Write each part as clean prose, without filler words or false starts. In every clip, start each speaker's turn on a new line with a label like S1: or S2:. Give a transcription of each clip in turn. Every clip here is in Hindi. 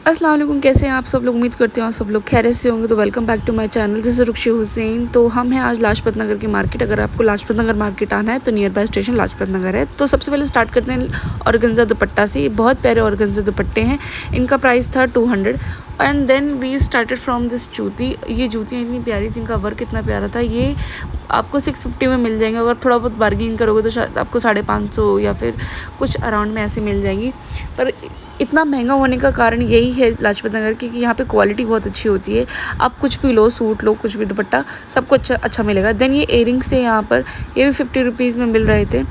S1: अस्सलाम वालेकुम, कैसे हैं आप सब लोग। उम्मीद करती हूँ आप सब लोग खैरियत से होंगे। तो welcome back to my channel, this is Rukshi Hussain. तो हम हैं आज लाजपत नगर की मार्केट। अगर आपको लाजपत नगर मार्केट आना है तो near by station Lajpat Nagar है। तो सबसे पहले स्टार्ट करते हैं ऑर्गेन्जा दुपट्टा से। बहुत प्यारे ऑर्गेन्जा दुपट्टे हैं। इनका प्राइस था 200 and then we started from this जूती। ये जूतियाँ इतनी प्यारी थी, इनका वर्क इतना प्यारा था। ये आपको 650 में मिल जाएंगे। अगर थोड़ा बहुत बार्गेनिंग करोगे तो शायद आपको 550 या फिर कुछ अराउंड में ऐसे मिल जाएंगी। पर इतना महंगा होने का कारण यही है लाजपत नगर की कि यहाँ पे क्वालिटी बहुत अच्छी होती है। आप कुछ भी लो, सूट लो, कुछ भी दुपट्टा, सबको अच्छा मिलेगा। देन ये इयरिंग्स थे यहाँ पर, ये भी 50 रुपीज़ में मिल रहे थे।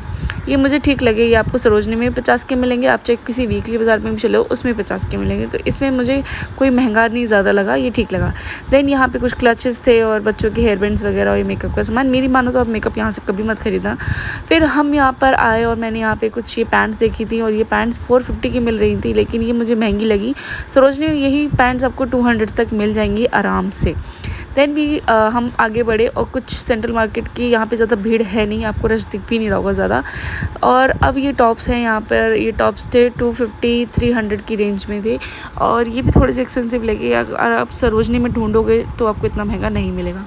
S1: ये मुझे ठीक लगे। ये आपको सरोजनी में 50 के मिलेंगे, आप चाहे किसी वीकली बाज़ार में भी चले हो उसमें 50 के मिलेंगे। तो इसमें मुझे कोई महंगा नहीं ज़्यादा लगा, ये ठीक लगा। देन यहाँ पे कुछ क्लचेस थे और बच्चों के हेयर बैंड्स वगैरह और ये मेकअप का सामान। मेरी मानो तो आप मेकअप यहाँ से कभी मत खरीदना। फिर हम यहाँ पर आए और मैंने यहाँ पे कुछ ये पैंट्स देखी थी और ये पैंट्स 450 की मिल रही थी, लेकिन ये मुझे महंगी लगी। सरोजनी में यही पैंट्स आपको 200 तक मिल जाएंगी आराम से। देन भी हम आगे बढ़े और कुछ सेंट्रल मार्केट की यहाँ पे ज़्यादा भीड़ है नहीं, आपको रश दिख भी नहीं रहा होगा ज़्यादा। और अब ये टॉप्स हैं यहाँ पर। ये टॉप्स थे 250-300 की रेंज में थे और ये भी थोड़े से एक्सपेंसिव लगे। अगर आप सरोजनी में ढूंढोगे तो आपको इतना महंगा नहीं मिलेगा।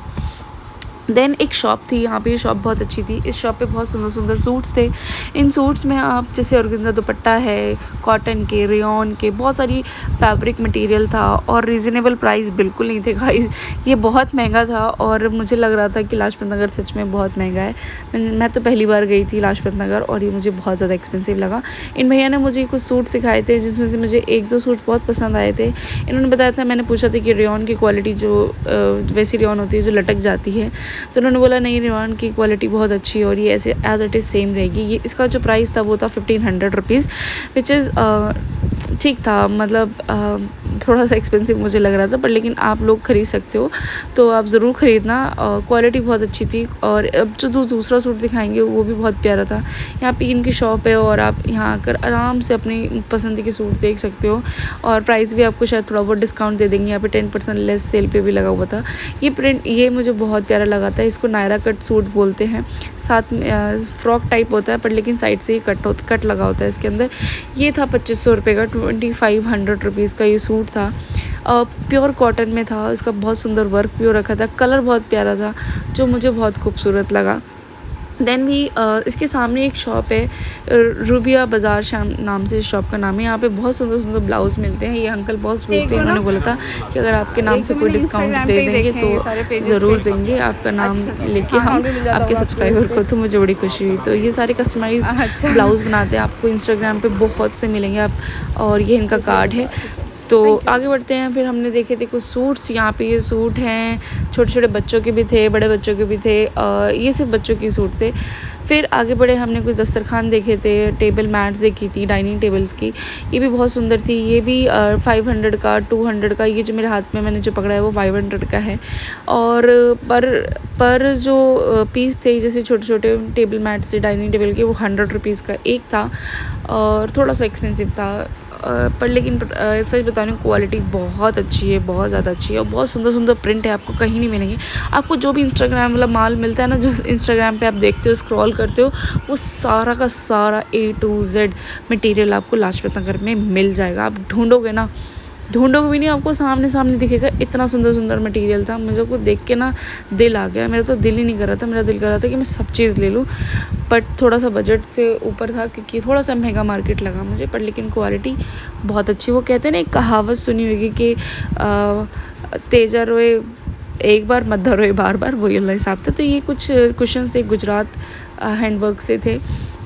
S1: देन एक शॉप थी यहाँ पे, ये शॉप बहुत अच्छी थी। इस शॉप पे बहुत सुंदर सुंदर सूट्स थे। इन सूट्स में आप जैसे ऑर्गेन्जा दुपट्टा है, कॉटन के, रेयॉन के, बहुत सारी फैब्रिक मटेरियल था और रीज़नेबल प्राइस बिल्कुल नहीं थे गाइस। ये बहुत महंगा था और मुझे लग रहा था कि लाजपत नगर सच में बहुत महंगा है। मैं तो पहली बार गई थी लाजपत नगर और ये मुझे बहुत ज़्यादा एक्सपेंसिव लगा। इन भैया ने मुझे कुछ सूट सिखाए थे जिसमें से मुझे 1-2 सूट्स बहुत पसंद आए थे। इन्होंने बताया था, मैंने पूछा था कि रेयॉन की क्वालिटी जो वैसी रेयॉन होती है जो लटक जाती है, तो उन्होंने बोला नहीं, रेयॉन की क्वालिटी बहुत अच्छी है और ये ऐसे एज इट इज़ सेम रहेगी। ये इसका जो प्राइस था वो था 1500 रुपीज़, विच इज़ ठीक था। मतलब थोड़ा सा एक्सपेंसिव मुझे लग रहा था, पर लेकिन आप लोग ख़रीद सकते हो तो आप ज़रूर ख़रीदना। क्वालिटी बहुत अच्छी थी। और अब जो दूसरा सूट दिखाएंगे वो भी बहुत प्यारा था। यहाँ पे इनकी शॉप है और आप यहाँ आकर आराम से अपनी पसंद के सूट देख सकते हो और प्राइस भी आपको शायद थोड़ा बहुत डिस्काउंट दे देंगे। यहाँ पे 10% लेस सेल पे भी लगा हुआ था। ये प्रिंट ये मुझे बहुत प्यारा लगा था। इसको नायरा कट सूट बोलते हैं। साथ में फ्रॉक टाइप होता है पर लेकिन साइड से ही कट लगा होता है इसके अंदर। ये था 2500 रुपये का, 2500 रुपीज़ का ये सूट था। प्योर कॉटन में था। इसका बहुत सुंदर वर्क भी हो रखा था। कलर बहुत प्यारा था जो मुझे बहुत खूबसूरत लगा। देन भी इसके सामने एक शॉप है, रूबिया बाज़ार शाम नाम से शॉप का नाम है। यहाँ पे बहुत सुंदर सुंदर ब्लाउज़ मिलते हैं। ये अंकल बहुत स्वीट थे, उन्होंने बोला था कि अगर आपके नाम से कोई डिस्काउंट दे देंगे तो ज़रूर देंगे। आपका नाम लेके हम आपके सब्सक्राइबर को, तो मुझे बड़ी खुशी हुई। तो ये सारे कस्टमाइज ब्लाउज़ बनाते हैं, आपको इंस्टाग्राम पे बहुत से मिलेंगे आप। और ये इनका कार्ड है। तो आगे बढ़ते हैं। फिर हमने देखे थे कुछ सूट्स। यहाँ पे ये सूट हैं, छोटे छोटे बच्चों के भी थे, बड़े बच्चों के भी थे। ये सिर्फ बच्चों की सूट थे। फिर आगे बढ़े, हमने कुछ दस्तरखान देखे थे, टेबल मैट्स देखी थी, डाइनिंग टेबल्स की। ये भी बहुत सुंदर थी। ये भी 500 का, 200 का। ये जो मेरे हाथ में मैंने जो पकड़ा है वो 500 का है। और पर जो पीस थे जैसे छोटे छोटे टेबल मैट्स थे डाइनिंग टेबल के, वो 100 रुपीज़ का एक था और थोड़ा सा एक्सपेंसिव था। पर लेकिन सच बता रही हूँ, क्वालिटी बहुत अच्छी है, बहुत ज़्यादा अच्छी है और बहुत सुंदर सुंदर प्रिंट है। आपको कहीं नहीं मिलेंगे। आपको जो भी इंस्टाग्राम वाला माल मिलता है ना, जो इंस्टाग्राम पे आप देखते हो, स्क्रॉल करते हो, वो सारा का सारा A to Z मटेरियल आपको लाजपत नगर में मिल जाएगा। आप ढूंढोगे ना, ढूंढोगे भी नहीं, आपको सामने सामने दिखेगा। इतना सुंदर सुंदर मटेरियल था, मुझे को देख के ना दिल आ गया। मेरा तो दिल ही नहीं कर रहा था, मेरा दिल कर रहा था कि मैं सब चीज़ ले लूँ, बट थोड़ा सा बजट से ऊपर था क्योंकि थोड़ा सा महंगा मार्केट लगा मुझे। पर लेकिन क्वालिटी बहुत अच्छी। वो कहते हैं ना, एक कहावत सुनी होगी कि तेजा रोए एक बार, मद्दा रोए बार बार, वही अल्लाह हिसाब था। तो ये कुछ कुशन से गुजरात हैंडवर्क से थे,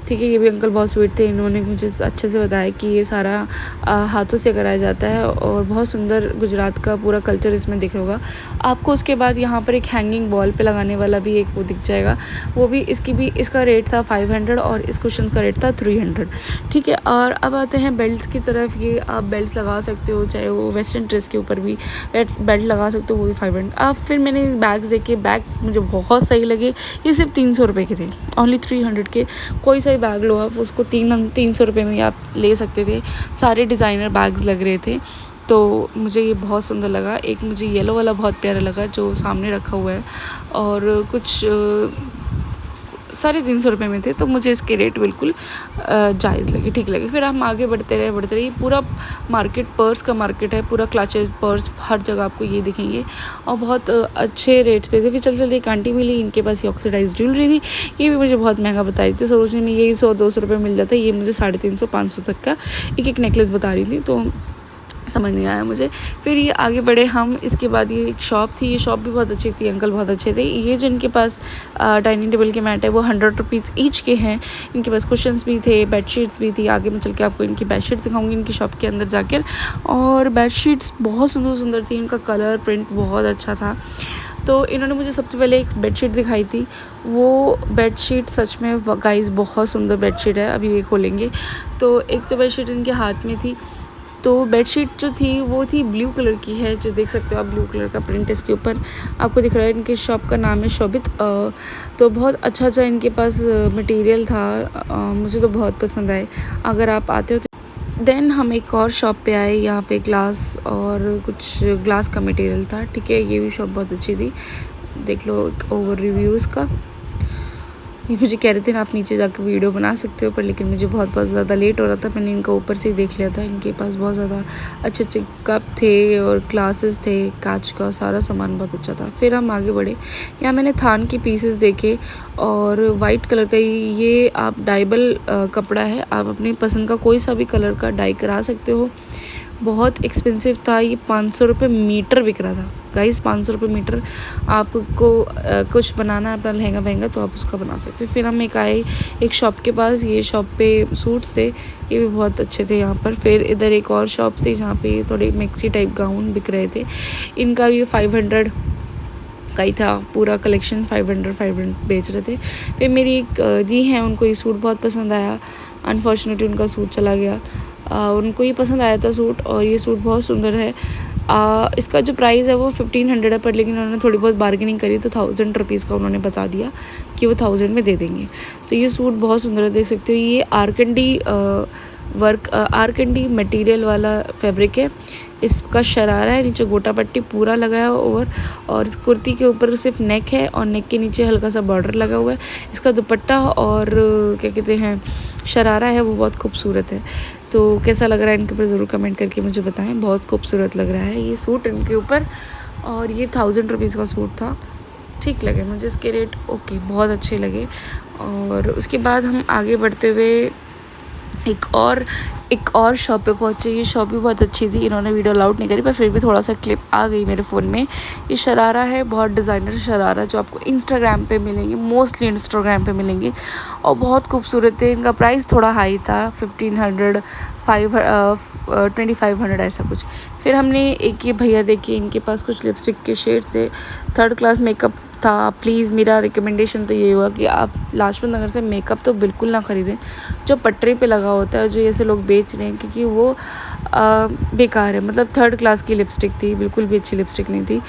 S1: ठीक है। ये भी अंकल बहुत स्वीट थे, इन्होंने मुझे अच्छे से बताया कि ये सारा हाथों से कराया जाता है और बहुत सुंदर गुजरात का पूरा कल्चर इसमें दिखा होगा आपको। उसके बाद यहाँ पर एक हैंगिंग वॉल पे लगाने वाला भी एक वो दिख जाएगा, वो भी इसका रेट था 500 और इस कुशन का रेट था 300, ठीक है। और अब आते हैं बेल्ट्स की तरफ। ये आप बेल्ट्स लगा सकते हो, चाहे वो वेस्टर्न ड्रेस के ऊपर भी बेल्ट लगा सकते हो, वो भी 500। अब फिर मैंने बैग्स देखे, बैग्स मुझे बहुत सही लगे। ये सिर्फ 300 रुपये के थे, ओनली 300 के। कोई सा बैग लो आप, उसको 300 रुपये में आप ले सकते थे। सारे डिज़ाइनर बैग्स लग रहे थे, तो मुझे ये बहुत सुंदर लगा। एक मुझे येलो वाला बहुत प्यारा लगा जो सामने रखा हुआ है, और कुछ 350 रुपये में थे, तो मुझे इसके रेट बिल्कुल जायज़ लगे, ठीक लगे। फिर हम आगे बढ़ते रहे। ये पूरा मार्केट पर्स का मार्केट है, पूरा क्लचेस पर्स हर जगह आपको ये दिखेंगे और बहुत अच्छे रेट्स पे थे। फिर चलते एक आंटी मिली, इनके पास ये ऑक्सीडाइज ज्वेलरी थी, ये भी मुझे बहुत महंगा बता रही थी। सरोजनी में यही 100-200 रुपये मिल जाता है, ये मुझे 350-500 तक का एक नेकलेस बता रही थी, तो समझ नहीं आया मुझे। फिर ये आगे बढ़े हम, इसके बाद ये एक शॉप थी, ये शॉप भी बहुत अच्छी थी, अंकल बहुत अच्छे थे। ये जो इनके पास डाइनिंग टेबल के मैट है वो 100 रुपीज़ ईच के हैं। इनके पास कुशन्स भी थे, बेडशीट्स भी थी। आगे मैं चल के आपको इनकी बेडशीट दिखाऊंगी इनकी शॉप के अंदर जाकर। और बेडशीट्स बहुत सुंदर सुंदर थी, इनका कलर प्रिंट बहुत अच्छा था। तो इन्होंने मुझे सबसे पहले एक बेडशीट दिखाई थी, वो बेडशीट सच में गाइस बहुत सुंदर बेडशीट है। अभी ये खोलेंगे तो एक तो बेडशीट इनके हाथ में थी, तो बेडशीट जो थी वो थी ब्लू कलर की है, जो देख सकते हो आप, ब्लू कलर का प्रिंट इसके ऊपर आपको दिख रहा है। इनके शॉप का नाम है शोभित। तो बहुत अच्छा इनके पास मटेरियल था, मुझे तो बहुत पसंद आए। अगर आप आते हो तो देन हम एक और शॉप पे आए, यहाँ पे ग्लास और कुछ ग्लास का मटेरियल था, ठीक है। ये भी शॉप बहुत अच्छी थी, देख लो ओवर रिव्यूज़ का। ये मुझे कह रहे थे ना आप नीचे जाकर वीडियो बना सकते हो, पर लेकिन मुझे बहुत ज़्यादा लेट हो रहा था, मैंने इनका ऊपर से ही देख लिया था। इनके पास बहुत ज़्यादा अच्छे अच्छे कप थे और ग्लासेस थे, कांच का सारा सामान बहुत अच्छा था। फिर हम आगे बढ़े, यहाँ मैंने थान के पीसेस देखे और वाइट कलर का ये आप डाइबल कपड़ा है, आप अपनी पसंद का कोई सा भी कलर का डाई करा सकते हो। बहुत एक्सपेंसिव था, ये 500 रुपये मीटर बिक रहा था गाइस, 500 रुपये मीटर। आपको कुछ बनाना है अपना लहंगा वहंगा तो आप उसका बना सकते हो। फिर हम एक आए एक शॉप के पास, ये शॉप पे सूट्स थे, ये भी बहुत अच्छे थे यहाँ पर। फिर इधर एक और शॉप थी जहाँ पे थोड़े मैक्सी टाइप गाउन बिक रहे थे, इनका भी 500 का ही था पूरा कलेक्शन, 500 बेच रहे थे। फिर मेरी एक दी है, उनको ये सूट बहुत पसंद आया, अनफॉर्चुनेटली उनका सूट चला गया। उनको ये पसंद आया था सूट, और ये सूट बहुत सुंदर है। इसका जो प्राइस है वो 1500 है, पर लेकिन उन्होंने थोड़ी बहुत बार्गेनिंग करी तो 1000 रुपीज़ का उन्होंने बता दिया कि वो 1000 में दे देंगे। तो ये सूट बहुत सुंदर है, देख सकते हो। ये आर्कंडी वर्क, आर्कंडी मटेरियल वाला फैब्रिक है। इसका शरारा है, नीचे गोटा पट्टी पूरा लगा है ओवर, और इस कुर्ती के ऊपर सिर्फ नेक है और नेक के नीचे हल्का सा बॉर्डर लगा हुआ है। इसका दुपट्टा और क्या कहते हैं शरारा है वो बहुत खूबसूरत है। तो कैसा लग रहा है इनके ऊपर ज़रूर कमेंट करके मुझे बताएं, बहुत खूबसूरत लग रहा है ये सूट इनके ऊपर। और ये 1000 रुपीज़ का सूट था, ठीक लगे मुझे इसके रेट, ओके बहुत अच्छे लगे। और उसके बाद हम आगे बढ़ते हुए एक और शॉप पे पहुँचे। ये शॉप भी बहुत अच्छी थी, इन्होंने वीडियो अलाउड नहीं करी पर फिर भी थोड़ा सा क्लिप आ गई मेरे फ़ोन में। ये शरारा है, बहुत डिज़ाइनर शरारा जो आपको इंस्टाग्राम पे मिलेंगे, मोस्टली इंस्टाग्राम पे मिलेंगे और बहुत खूबसूरत है। इनका प्राइस थोड़ा हाई था, 1500 2500 ऐसा कुछ। फिर हमने एक ये भैया देखे, इनके पास कुछ लिपस्टिक के शेड्स है, 3rd क्लास मेकअप था। प्लीज़ मेरा रिकमेंडेशन तो ये हुआ कि आप लाजपत नगर से मेकअप तो बिल्कुल ना ख़रीदें जो पटरी पे लगा होता है, जो ऐसे लोग बेच रहे हैं, क्योंकि वो बेकार है। मतलब 3rd क्लास की लिपस्टिक थी, बिल्कुल भी अच्छी लिपस्टिक नहीं थी,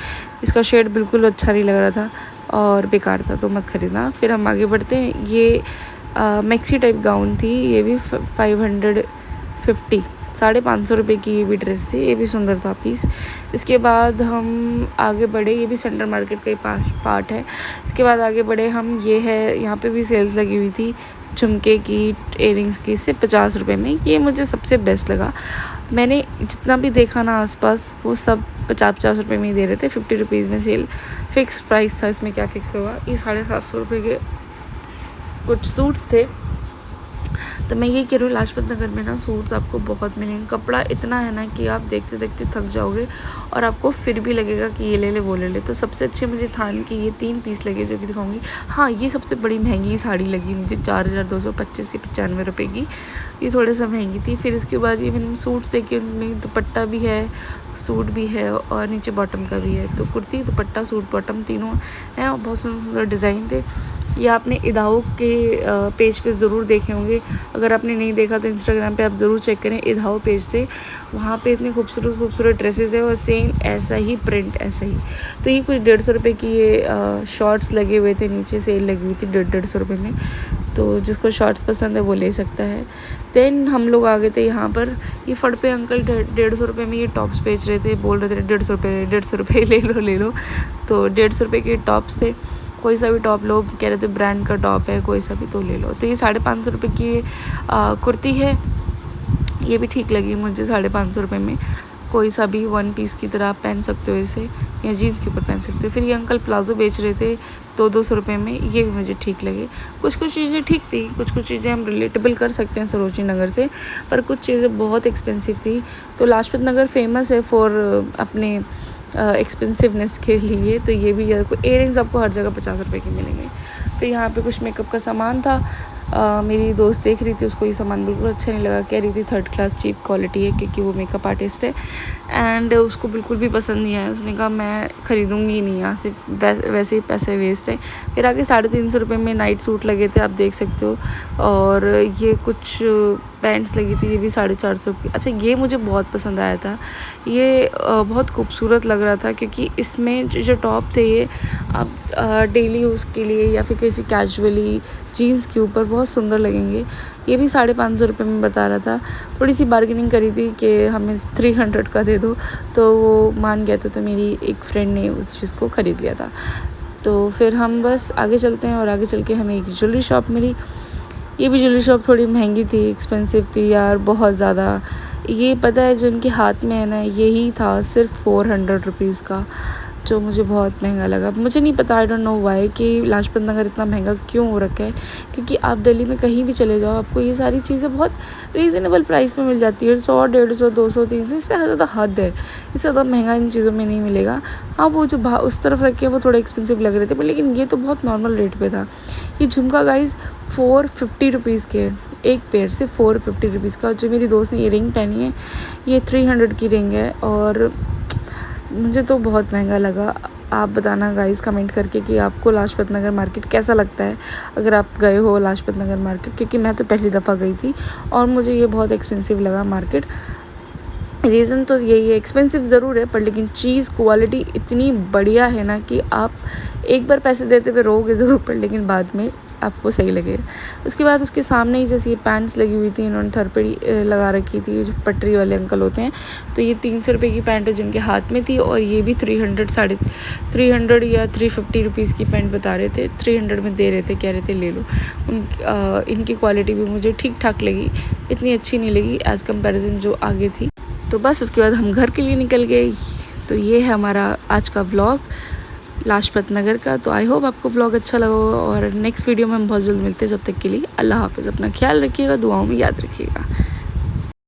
S1: इसका शेड बिल्कुल अच्छा नहीं लग रहा था और बेकार था, तो मत ख़रीदना। फिर हम आगे बढ़ते हैं, ये मैक्सी टाइप गाउन थी, ये भी 550 550 रुपये की ये भी ड्रेस थी, ये भी सुंदर था पीस। इसके बाद हम आगे बढ़े, ये भी सेंट्रल मार्केट का ही पार्ट है। इसके बाद आगे बढ़े हम, ये है, यहाँ पे भी सेल्स लगी हुई थी झुमके की, इयरिंग्स की, सिर्फ 50 रुपये में। ये मुझे सबसे बेस्ट लगा, मैंने जितना भी देखा ना आसपास वो सब 50-50 रुपये में ही दे रहे थे। 50 रुपीज़ में सेल, फ़िक्स प्राइस था, इसमें क्या फ़िक्स होगा। ये 750 रुपये के कुछ सूट्स थे। तो मैं ये कह रही हूँ लाजपत नगर में ना सूट्स आपको बहुत मिलेंगे, कपड़ा इतना है ना कि आप देखते देखते थक जाओगे और आपको फिर भी लगेगा कि ये ले ले वो ले ले। तो सबसे अच्छे मुझे थान की ये 3 पीस लगे जो भी दिखाऊंगी। हाँ, ये सबसे बड़ी महंगी साड़ी लगी मुझे, 4225 से 95 रुपये की, ये थोड़ा सा महंगी थी। फिर इसके बाद ये मैंने सूट्स देखे, उनमें दुपट्टा भी है, सूट भी है और नीचे बॉटम का भी है। तो कुर्ती, दुपट्टा, सूट, बॉटम तीनों हैं और बहुत सुंदर सुंदर डिज़ाइन थे। ये आपने इदाहो के पेज पे ज़रूर देखे होंगे, अगर आपने नहीं देखा तो इंस्टाग्राम पे आप ज़रूर चेक करें इदाहो पेज से, वहाँ पे इतने खूबसूरत खूबसूरत ड्रेसेस है और सेम ऐसा ही प्रिंट, ऐसा ही। तो ये कुछ 150 रुपये की ये शॉर्ट्स लगे हुए थे, नीचे सेल लगी हुई थी 150 रुपये में, तो जिसको शॉर्ट्स पसंद है वो ले सकता है। देन हम लोग आ गए थे यहाँ पर, ये फड़ पे अंकल 150 रुपये में ये टॉप्स बेच रहे थे, बोल रहे थे 150 रुपये ले लो, ले लो। तो 150 रुपये के टॉप्स थे, कोई सा भी टॉप लो, कह रहे थे ब्रांड का टॉप है कोई सा भी तो ले लो। तो ये 550 रुपये की कुर्ती है, ये भी ठीक लगी मुझे 550 रुपये में। कोई सा भी वन पीस की तरह आप पहन सकते हो इसे, या जीन्स के ऊपर पहन सकते हो। फिर ये अंकल प्लाजो बेच रहे थे 200 रुपये में, ये भी मुझे ठीक लगे। कुछ चीज़ें ठीक थी, कुछ चीज़ें हम रिलेटेबल कर सकते हैं सरोजनी नगर से, पर कुछ चीज़ें बहुत एक्सपेंसिव थी। तो लाजपत नगर फेमस है फॉर अपने एक्सपेंसिवनेस के लिए। तो ये भी इयररिंग्स आपको हर जगह 50 रुपये के मिलेंगे। फिर यहाँ पे कुछ मेकअप का सामान था। मेरी दोस्त देख रही थी, उसको ये सामान बिल्कुल अच्छा नहीं लगा, कह रही थी 3rd क्लास चीप क्वालिटी है, क्योंकि वो मेकअप आर्टिस्ट है एंड उसको बिल्कुल भी पसंद नहीं आया। उसने कहा मैं ख़रीदूँगी ही नहीं, यहाँ से वैसे ही पैसे वेस्ट है। फिर आगे 350 रुपये में नाइट सूट लगे थे, आप देख सकते हो। और ये कुछ पैंट्स लगी थी, ये भी 450 की। अच्छा, ये मुझे बहुत पसंद आया था, ये बहुत खूबसूरत लग रहा था, क्योंकि इसमें जो टॉप थे ये आप डेली यूज़ के लिए या फिर किसी कैजुअली जीन्स के ऊपर बहुत सुंदर लगेंगे। ये भी 550 रुपये में बता रहा था। थोड़ी सी बार्गेनिंग करी थी कि हमें 300 का दे दो, तो वो मान गया था। तो मेरी एक फ्रेंड ने उस चीज़ को ख़रीद लिया था। तो फिर हम बस आगे चलते हैं, और आगे चल के हमें एक ज्वेलरी शॉप मिली। ये भी ज्वेलरी शॉप थोड़ी महंगी थी, एक्सपेंसिव थी यार, बहुत ज़्यादा। ये पता है जो इनके हाथ में है ना, यही था सिर्फ 400 रुपीज़ का, जो मुझे बहुत महंगा लगा। मुझे नहीं पता, आई डोंट नो वाई, कि लाजपत नगर इतना महंगा क्यों हो रखा है। क्योंकि आप दिल्ली में कहीं भी चले जाओ, आपको ये सारी चीज़ें बहुत रीज़नेबल प्राइस में मिल जाती है। 100, 150, 200, 300, इससे ज़्यादा हद है। इससे ज़्यादा महंगा इन चीज़ों में नहीं मिलेगा। हाँ, वो जो उस तरफ रखे वो थोड़े एक्सपेंसिव लग रहे थे, पर लेकिन ये तो बहुत नॉर्मल रेट पे था। ये झुमका गाइज 450 रुपीज़ के, एक पेयर से 450 रुपीज़ का। जो मेरी दोस्त ने ये रिंग पहनी है, ये 300 की रिंग है, और मुझे तो बहुत महंगा लगा। आप बताना गाइस कमेंट करके कि आपको लाजपत नगर मार्केट कैसा लगता है, अगर आप गए हो लाजपत नगर मार्केट, क्योंकि मैं तो पहली दफ़ा गई थी और मुझे ये बहुत एक्सपेंसिव लगा मार्केट। रीज़न तो यही है, एक्सपेंसिव ज़रूर है, पर लेकिन चीज़ क्वालिटी इतनी बढ़िया है ना कि आप एक बार पैसे देते हुए रोगे ज़रूर, पर लेकिन बाद में आपको सही लगे। उसके बाद उसके सामने ही जैसे ये पैंट्स लगी हुई थी, इन्होंने थरपड़ी लगा रखी थी, जो पटरी वाले अंकल होते हैं। तो ये 300 रुपये की पैंट है जिनके हाथ में थी, और ये भी 300 या 350 रुपीज़ की पैंट बता रहे थे, 300 में दे रहे थे, कह रहे थे ले लो। इनकी क्वालिटी भी मुझे ठीक ठाक लगी, इतनी अच्छी नहीं लगी एज़ कम्पेरिजन जो आगे थी। तो बस उसके बाद हम घर के लिए निकल गए। तो ये है हमारा आज का व्लॉग लाजपत नगर का। तो आई होप आपको व्लॉग अच्छा लगा हो, और नेक्स्ट वीडियो में हम बहुत जल्द मिलते हैं। जब तक के लिए अल्लाह हाफ़िज़, अपना ख्याल रखिएगा, दुआओं में याद रखिएगा।